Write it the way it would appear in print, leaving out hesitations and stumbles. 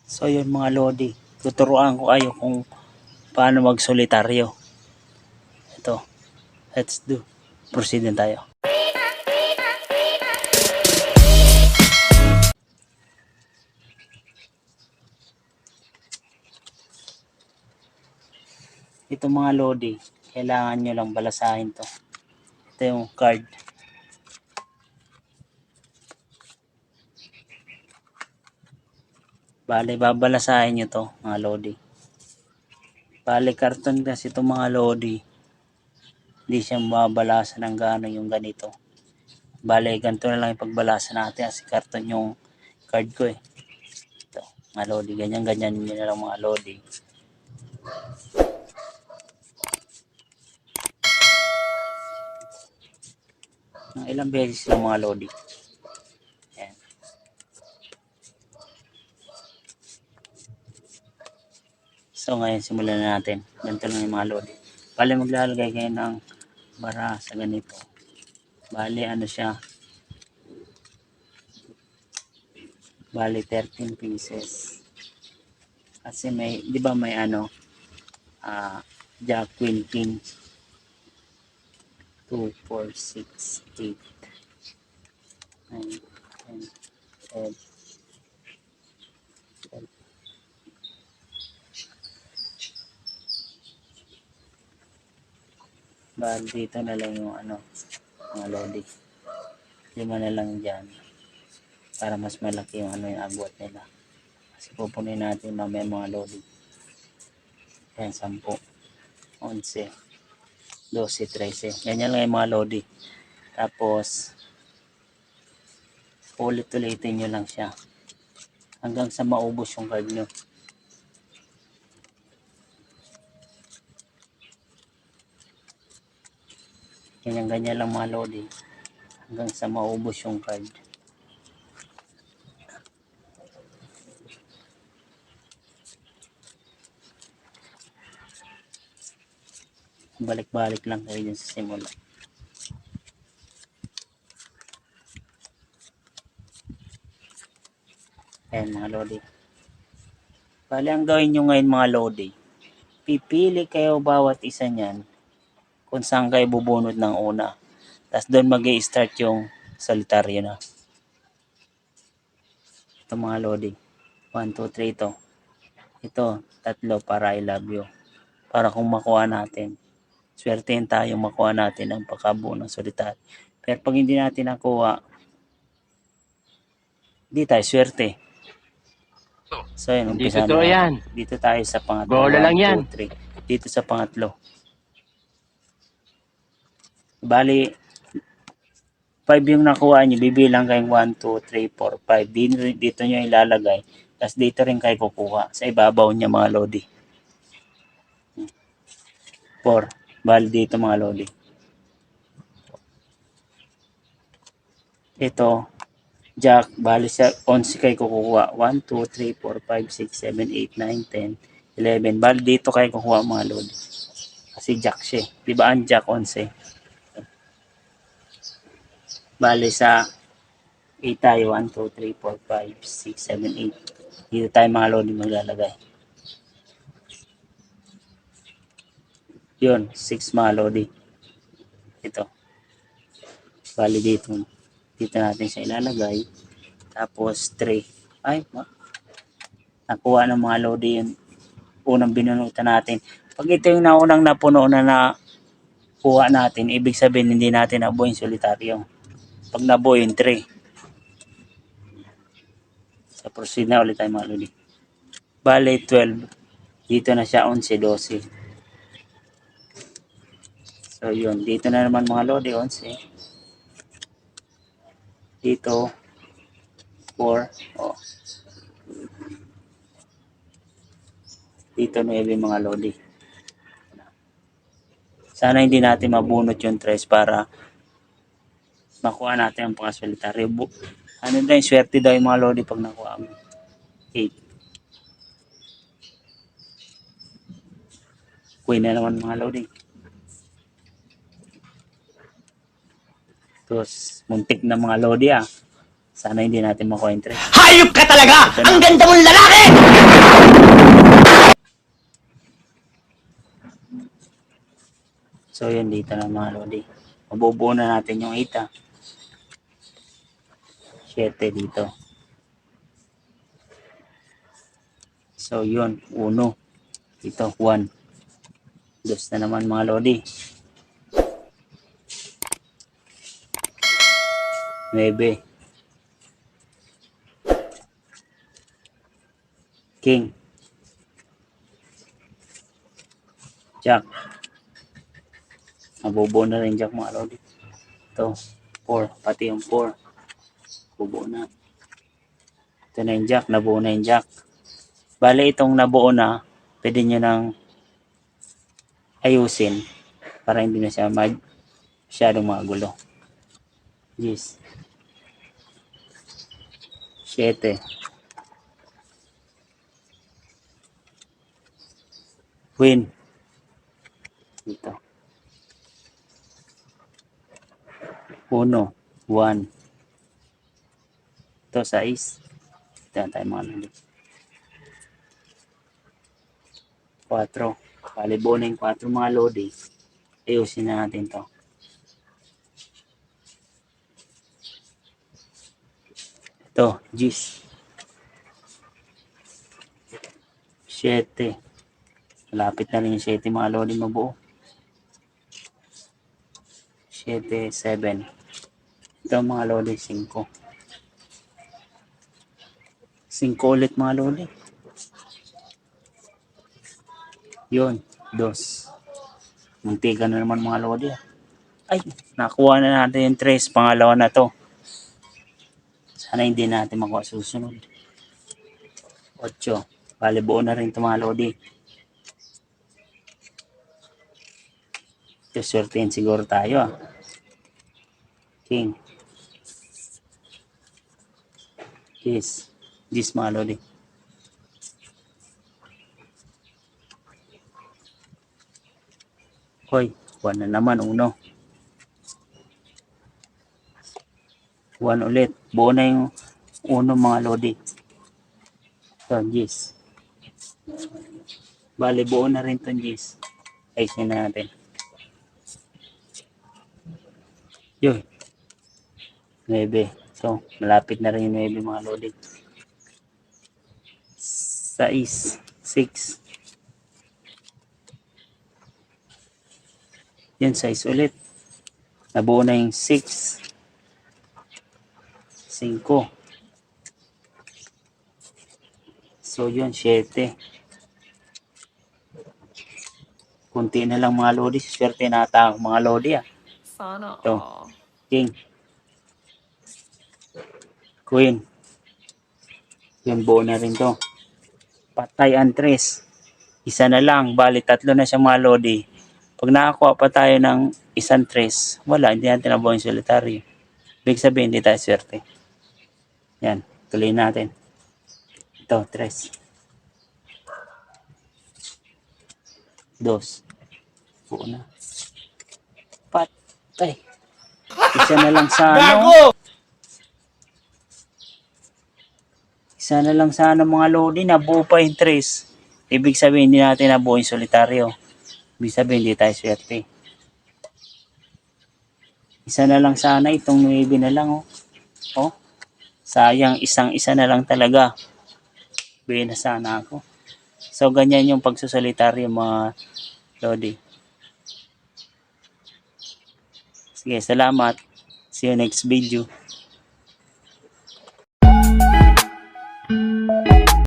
So yun mga lodi, tuturuan ko kayo kung paano mag-solitaryo. Ito, let's do. Proceed na tayo. Ito mga lodi, kailangan nyo lang balasahin to. Ito yung card. Bale, babalasahin nyo to mga lodi. Bale, karton kasi ito mga lodi. Hindi siya mababalasan ng gano'n yung ganito. Bale, ganito na lang yung pagbalasa natin kasi karton yung card ko eh. Ito, mga lodi, ganyan-ganyan nyo na lang mga lodi. Ilang beses lang mga lodi. Ayan. So ngayon simulan na natin. Ganito lang yung mga lodi. Bale maglalagay kayo ng bara sa ganito. Bale ano siya. Bale 13 pieces. Kasi may, di ba may ano, Jack, Queen, King. 2, 4, 6, 8, 9, 10, 12, 12. Bale dito na lang yung ano, mga lodi. 5 na lang dyan. Para mas malaki yung ano yung agwat nila. Kasi pupunin natin mamaya mga lodi. Ayan, 10, 11, 12, 13. Ganyan lang yung mga lodi. Tapos, ulit-ulitin nyo lang siya. Hanggang sa maubos yung card nyo. Ganyan-ganyan lang mga lodi. Hanggang sa maubos yung card. Balik-balik lang kayo dyan sa simula. Ayan mga lodi. Bali ang gawin nyo ngayon mga lodi, pipili kayo bawat isa niyan kung saan kayo bubunod ng una. Tapos doon mag-i-start yung solitaryo na. Ito mga lodi. 1, 2, 3 ito. Ito, 3 para I love you. Para kung makuha natin. Swertein tayo makuha natin ang pagkabuo ng solitaryo. Pero pag hindi natin nakuha, hindi tayo swerte. So yun, umpisa na yan. Dito tayo sa pangatlo. Bola lang yan. 1, 2, 3. Dito sa pangatlo. Bali, 5 yung nakuha nyo. Bibilang kayong 1, 2, 3, 4, 5. Dito nyo ilalagay. Tapos dito rin kayo kukuha. Sa ibabaw niya mga lodi. 4. Bali dito mga lodi. Ito, Jack, bali sa 11 kayo kukuha. 1, 2, 3, 4, 5, 6, 7, 8, 9, 10, 11. Bali dito kayo kukuha mga lodi. Kasi Jack siya. Diba ang Jack 11? Bali sa 8 tayo. 1, 2, 3, 4, 5, 6, 7, 8. Dito tayo mga lodi maglalagay. Yun, 6 mga lodi. Ito. Bali dito. Dito natin siya ilalagay. Tapos 3. Ay, nakuha ng mga lodi yun. Unang binunutan natin. Pag ito yung naunang napuno na kuha natin, ibig sabihin hindi natin nabuo yung solitaryo. Pag nabuo yung 3. So proceed na ulit tayo mga lodi. Bali 12. Dito na siya 11, 12. So yun, dito na naman mga lodi 11. Dito 4. Oh. Dito 9 mga lodi. Sana hindi natin mabunot yung 3 para makuha natin ang pangasolitaryo. Ano daw yung swerte daw yung mga lodi pag nakuha mo. 8. Queen na naman mga lodi. Tapos muntik na mga lodi ah. Sana hindi natin makuha yung 3. Hayop ka talaga! Ang ganda mong lalaki! So yun dito na mga lodi. Mabubuo na natin yung 8 7 dito. So yun, 1. Dito, 1. Dos na naman mga lodi. 9. King. Jack. Mabubuo na rin Jack mga lodi. Ito, 4. Pati yung 4. Bubuo na. Ito na yung Jack. Nabuo na yung Jack. Bale itong nabuo na, pwede nyo nang ayusin para hindi na siya masyadong magulo. Yes. 7. Queen. Dito. 1. 1. Ito, 6. Ito na tayo mga lodi. 4. Bali buo na yung 4 mga lodi. Ayusin na natin to. Ito, G's. 7. Malapit na rin yung 7 mga lodi mabuo. 7, 7. Ito mga lodi, 5. 5 ulit mga lodi. Yun, 2. Muntikan na naman mga lodi. Ay, nakuha na natin yung 3. Pangalawa na to. Sana hindi natin makuha susunod. 8. Bali buo na rin ito mga lodi. Ito, swertein siguro tayo. King. Yes. This mga lodi. Hoy, 1 na naman, 1. 1 ulit. Buo na yung 1 mga lodi. So, yes. Bali, buo na rin itong yes. Ayusin na natin. Yun. 9. So, malapit na rin yung 9 mga lodi. 6. 6. Yan, 6 ulit. Nabuo na yung 6. 5. So, yun, 7. Kunti na lang mga lodi. Swerte na ata mga lodi Sana Ito. all. King. Queen. Yun, buo na rin to. Patay ang 3. Isa na lang. Bali, 3 na siya mga lodi. Pag nakakuha pa tayo ng isang 3, wala, hindi natin nabuo yung solitary. Ibig sabihin, hindi tayo swerte. Yan, tuloy natin. Ito, 3. 2. Buo na. Patay. Isa na lang sana. Isa na lang sana mga lodi. Nabuo pa yung 3. Ibig sabihin, hindi natin nabuo yung solitaryo. Ibig sabihin, hindi tayo swerte. Isa na lang sana. Itong 9 na lang. Oh. Sayang, isa na lang talaga. Bigyan na sana ako. So, ganyan yung pagsusolitaryo mga lodi. Sige, salamat. See you next video.